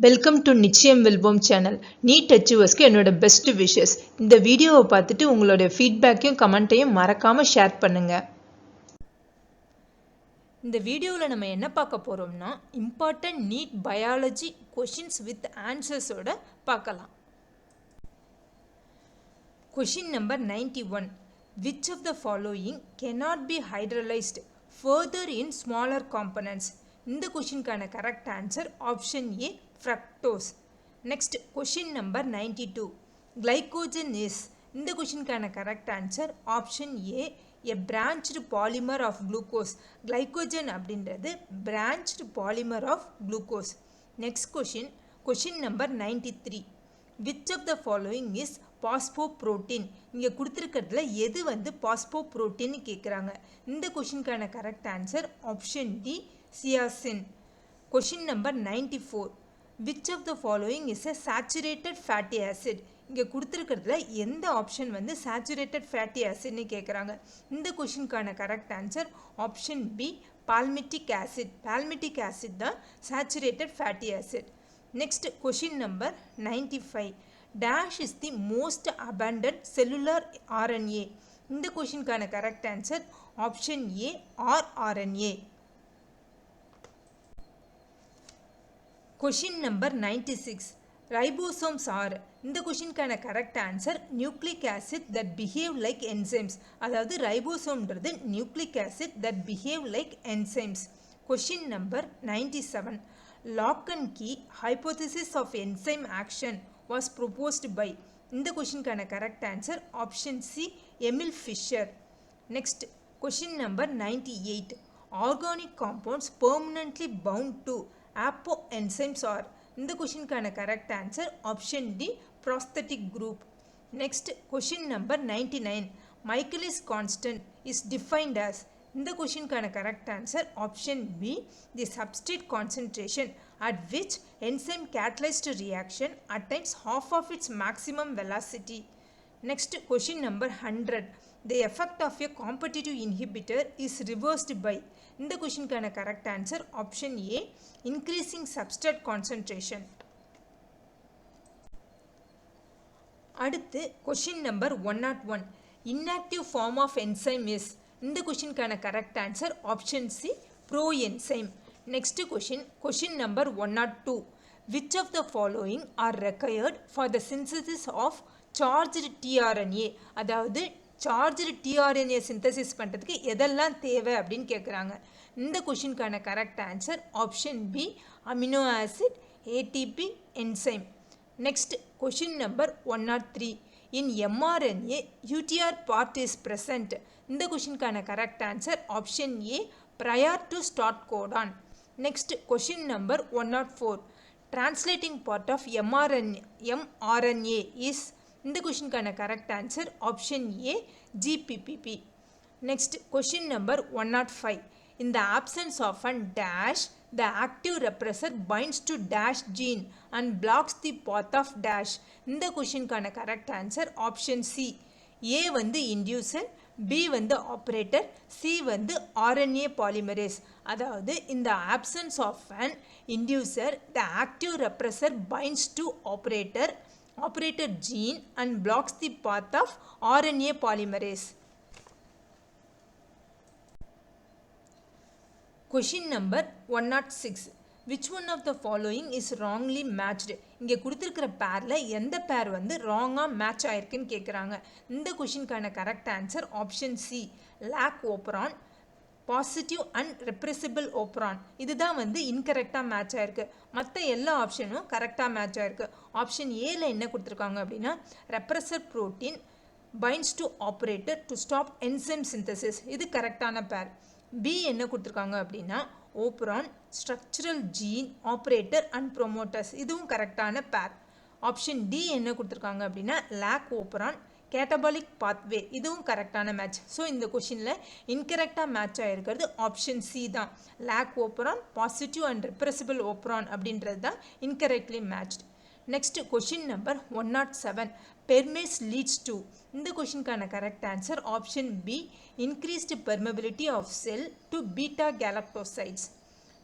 Welcome to நிச்சயம் வெல்வோம் channel. NEET அச்சீவர்ஸ்க்கு என்னோட பெஸ்ட் விஷஸ். இந்த வீடியோவை பார்த்துட்டு உங்களோட ஃபீட்பேக்கையும் கமெண்ட்டையும் மறக்காமல் ஷேர் பண்ணுங்கள். இந்த வீடியோவில் நம்ம என்ன பார்க்க போகிறோம்னா important NEET biology questions with ஆன்சர்ஸோட பார்க்கலாம். Question number 91. Which of the following cannot be hydrolyzed further in smaller components? இந்த கொஷினுக்கான correct answer option A fructose. Next question number 92. Glycogen is இந்த கொஷினுக்கான correct answer option A a branched polymer of glucose. Glycogen அப்படின்றது branched polymer of glucose. Next question number 93. Which of the following is phosphoprotein? இங்கே கொடுத்துருக்கிறதுல எது வந்து phosphoprotein கேட்குறாங்க. இந்த கொஷினுக்கான கரெக்ட் ஆன்சர் ஆப்ஷன் டி சியாசின். Question number 94. Which of the following is a saturated fatty acid? இங்கே கொடுத்துருக்கிறதுல எந்த ஆப்ஷன் வந்து சேச்சுரேட்டட் ஃபேட்டி ஆசிட்னு கேட்குறாங்க. இந்த கொஷினுக்கான correct answer option B palmitic acid. Palmitic acid தான் saturated fatty acid. Next question number 95. Dash is the most abundant cellular RNA. இந்த கொஷினுக்கான correct answer option A rRNA. Question number 96. Ribosomes are இந்த கொஷினுக்கான correct answer nucleic acid that behave like enzymes. அதாவது ரைபோசோம்ன்றது nucleic acid that behave like enzymes. Question number 97. Lock and key hypothesis of enzyme action was proposed by. இந்த கொஷினுக்கான correct answer option C Emil Fischer. Next question number 98. Organic compounds permanently bound to apoenzymes are. இந்த கொஷினுக்கான correct answer option D prosthetic group. Next question number 99. Michaelis constant is defined as. இந்த கொஷினுக்கான correct answer option B the substrate concentration at which enzyme catalyzed reaction attains half of its maximum velocity. Next question number 100. The effect of a competitive inhibitor is reversed by. இந்த கொஷினுக்கான correct answer option A increasing substrate concentration. அடுத்து question number 101. Inactive form of enzyme is. இந்த கொஷினுக்கான correct answer option C proenzyme. Next question number 102. Which of the following are required for the synthesis of charged tRNA? அதாவது charged tRNA synthesis பண்ணுறதுக்கு எதெல்லாம் தேவை அப்படின்னு கேட்குறாங்க. இந்த கொஷினுக்கான correct answer option B amino acid ATP enzyme. Next question number 103. In mRNA UTR part is present. இந்த கொஷினுக்கான correct answer option A prior to start codon. Next question number 104. Translating part of mRNA is. இந்த கொஷினுக்கான correct answer option A GPPP. Next question number 105. In the absence of an dash, the active repressor binds to dash gene and blocks the path of dash. இந்த கொஷினுக்கான correct answer option C A வந்து inducer, B வந்து operator, C வந்து RNA polymerase. அதாவது இந்த options of an inducer the active repressor binds to operator gene and blocks the path of RNA polymerase. Question number 106. Which one of the following is wrongly matched? இங்கே கொடுத்துருக்கிற பேரில் எந்த பேர் வந்து ராங்காக match ஆயிருக்குன்னு கேட்குறாங்க. இந்த கொஷினுக்கான correct answer option C lac operon, positive and repressible operon. இதுதான் வந்து இன்கரெக்டாக மேட்ச் ஆயிருக்கு. மற்ற எல்லா ஆப்ஷனும் கரெக்டாக மேட்ச் ஆயிருக்கு. ஆப்ஷன் ஏல என்ன கொடுத்துருக்காங்க அப்படின்னா repressor protein binds to operator to stop enzyme synthesis. இது கரெக்டான பேர். பி என்ன கொடுத்துருக்காங்க அப்படின்னா operon structural gene operator and promoters. இதுவும் கரெக்டான பேர். ஆப்ஷன் டி என்ன கொடுத்துருக்காங்க அப்படின்னா லேக் ஓப்ரான் கேட்டபாலிக் பாத்வே. இதுவும் கரெக்டான மேட்ச். ஸோ இந்த கொஷினில் இன்கரெக்டாக மேட்ச் ஆகிருக்கிறது ஆப்ஷன் சி தான். Lac operon positive and repressible operon அப்படின்றது தான் incorrectly matched. Next question number 107. Permease leads to. இந்த கொஷினுக்கான correct answer option B increased permeability of cell to beta galactosides.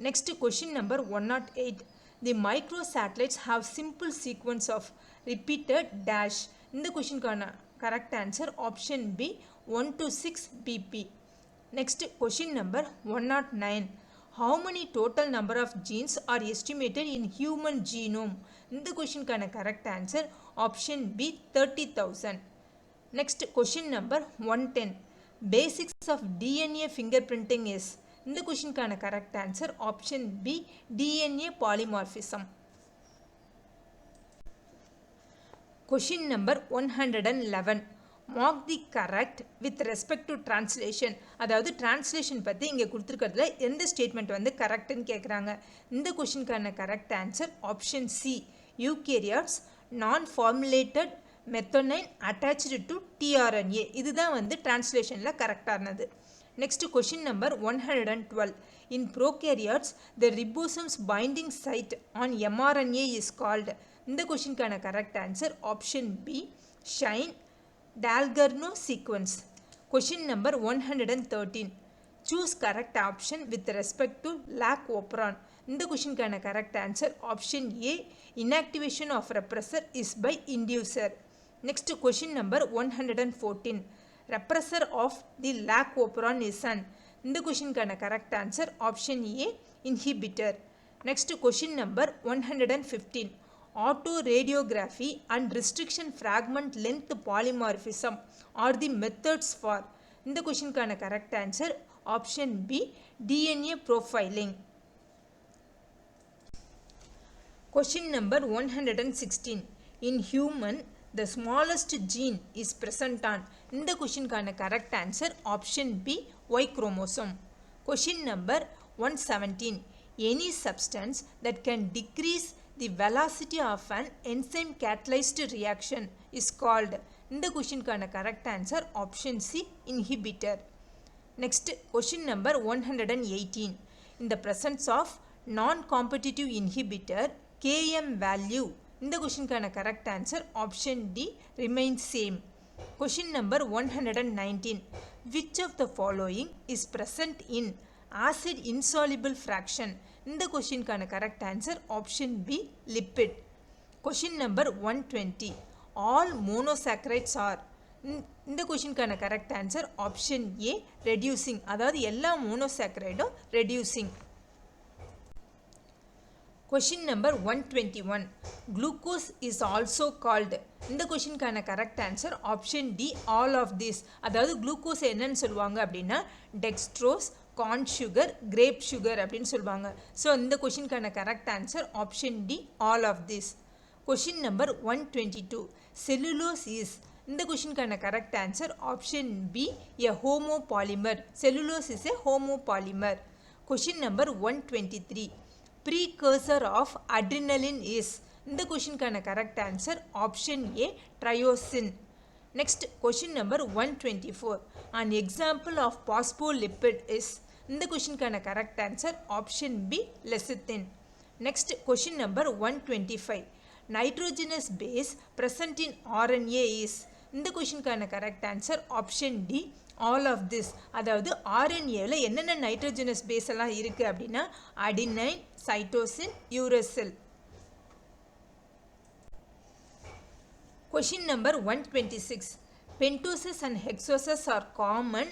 Next question number 108. The microsatellites have simple sequence of repeated dash. இந்த கொஷினுக்கான correct answer option B 1 to 6 BP. Next question number 109. How many total number of genes are estimated in human genome? இந்த கொஷினுக்கான correct answer option B 30,000. Next question number 110. Basics of DNA fingerprinting is. இந்த கொஷினுக்கான correct answer option B DNA polymorphism. Question number 111. Mark the correct with respect to translation. அதாவது translation பற்றி இங்கே கொடுத்துருக்கிறதுல எந்த statement வந்து கரெக்டுன்னு கேட்குறாங்க. இந்த கொஷினுக்கான correct answer option C eukaryotes non formulated methionine attached to tRNA. இதுதான் வந்து டிரான்ஸ்லேஷனில் கரெக்டானது. Next question number 112. In prokaryotes, the ribosome's binding site on mRNA is called. இந்த கொஷினுக்கான correct answer option B Shine Dalgarno sequence. Question number 113. Choose correct option with respect to lac operon. இந்த கொஷினுக்கான correct answer option A inactivation of repressor is by inducer. Next question number 114. Repressor of the lac operon is an. இந்த கொஷினுக்கான correct answer option A inhibitor. Next question number 115. Autoradiography and restriction fragment length polymorphism are the methods for. இந்த கொஷினுக்கான correct answer option B DNA profiling. Question number 116. In human, the smallest gene is present on. இந்த கொஷினுக்கான correct answer option B Y chromosome. Question number 117. Any substance that can decrease the velocity of an enzyme catalyzed reaction is called. இந்த கொஷினுக்கான correct answer option C inhibitor. Next question number 118. In the presence of non-competitive inhibitor, Km value. இந்த கொஷினுக்கான correct answer option D remains same. Question number 119. Which of the following is present in acid insoluble fraction? இந்த கொஷினுக்கான correct answer option B lipid. Question number 120. All monosaccharides are. இந்த கொஷினுக்கான correct answer option ஏ reducing. அதாவது எல்லா மோனோசாக்கரைடும் reducing. Question number 121. Glucose is also called. இந்த கொஷினுக்கான correct answer option D all of this. அதாவது glucose என்னன்னு சொல்லுவாங்க அப்படின்னா dextrose, corn sugar, grape sugar அப்படின்னு சொல்லுவாங்க. ஸோ இந்த கொஷினுக்கான correct answer option D all of this. Question number 122. Cellulose is. இந்த கொஷினுக்கான correct answer option B a homopolymer. Cellulose is a homopolymer. Question number 123. Precursor of adrenaline is. இந்த கொஷினுக்கான correct answer option A tyrosine. Next question number 124. An example of phospholipid is. இந்த கொஷினுக்கான correct answer option B lecithin. Next question number 125. Nitrogenous base present in RNA is. இந்த கொஷினுக்கான correct answer option D all of this. அதாவது RNAவில் என்னென்ன nitrogenous base எல்லாம் இருக்குது அப்படின்னா adenine, cytosine, uracil. Question number 126. Pentoses and hexoses are common.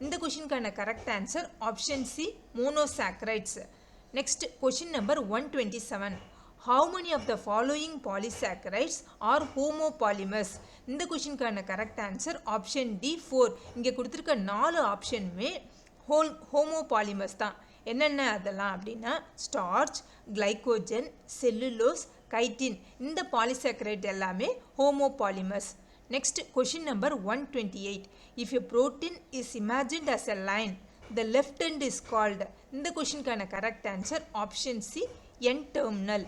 இந்த கொஷினுக்கான correct answer option C monosaccharides. Next question number 127. How many of the following polysaccharides are homopolymers? இந்த கொஷினுக்கான correct answer option D 4. இங்கே கொடுத்துருக்க 4 ஆப்ஷனுமே ஹோமோபாலிமர்ஸ் தான். என்னென்ன அதெல்லாம் அப்படின்னா ஸ்டார்ச், கிளைகோஜன், செல்லுலோஸ், கைட்டின். இந்த பாலிசாக்கரைட் எல்லாமே ஹோமோபாலிமர்ஸ். Next question number 128. If a protein is imagined as a line, the left end is called. இந்த கொஷினுக்கான correct answer option C N-terminal.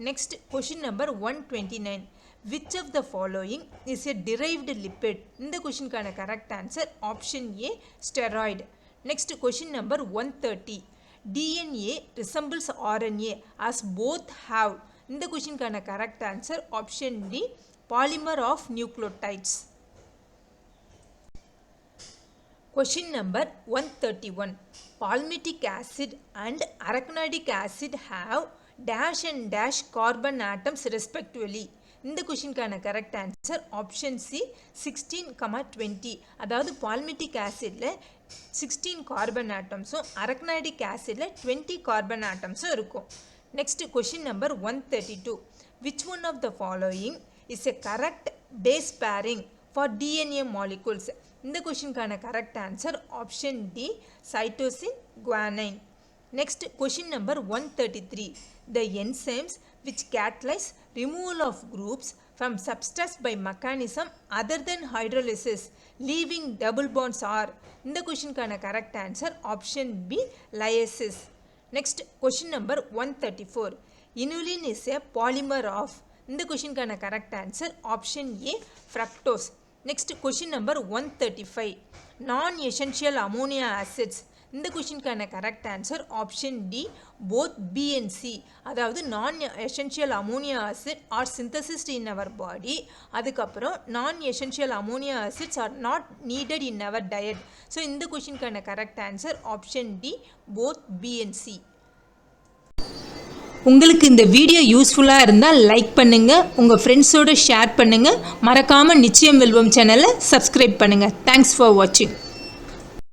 Next question number 129. Which of the following is a derived lipid? இந்த கொஷினுக்கான correct answer option A steroid. Next question number 130. DNA resembles RNA as both have. இந்த கொஷினுக்கான correct answer option D polymer of nucleotides. Question number 131. Palmitic acid and arachidonic acid have dash and dash carbon atoms respectively. இந்த கொஷினுக்கான correct answer option C 16,20. அதாவது palmitic ஆசிடில் 16 carbon ஆட்டம்ஸும் அரக்னாய்டிக் ஆசிடில் 20 carbon ஆட்டம்ஸும் இருக்கும். Next question number 132. Which one of the following is a correct base pairing for DNA molecules? இந்த கொஷினுக்கான correct answer option D cytosine guanine. Next question number 133. The enzymes which catalyze removal of groups from substrates by mechanism other than hydrolysis leaving double bonds are? இந்த கொஷினுக்கான correct answer option B lysis. Next question number 134. Inulin is a polymer of? இந்த கொஷினுக்கான correct answer option A fructose. Next question number 135. Non-essential ammonia acids. இந்த கொஷினுக்கான correct answer option D both B and C. அதாவது non essential ammonia acid are synthesised in our body. அதுக்கப்புறம் non essential ammonia acids are not needed in our diet. So இந்த கொஷினுக்கான correct answer option D both B and C. உங்களுக்கு இந்த video யூஸ்ஃபுல்லாக இருந்தால் like பண்ணுங்கள், உங்கள் ஃப்ரெண்ட்ஸோடு ஷேர் பண்ணுங்கள், மறக்காமல் நிச்சயம் வெல்வோம் சேனலை சப்ஸ்கிரைப் பண்ணுங்கள். தேங்க்ஸ் ஃபார் வாட்சிங்.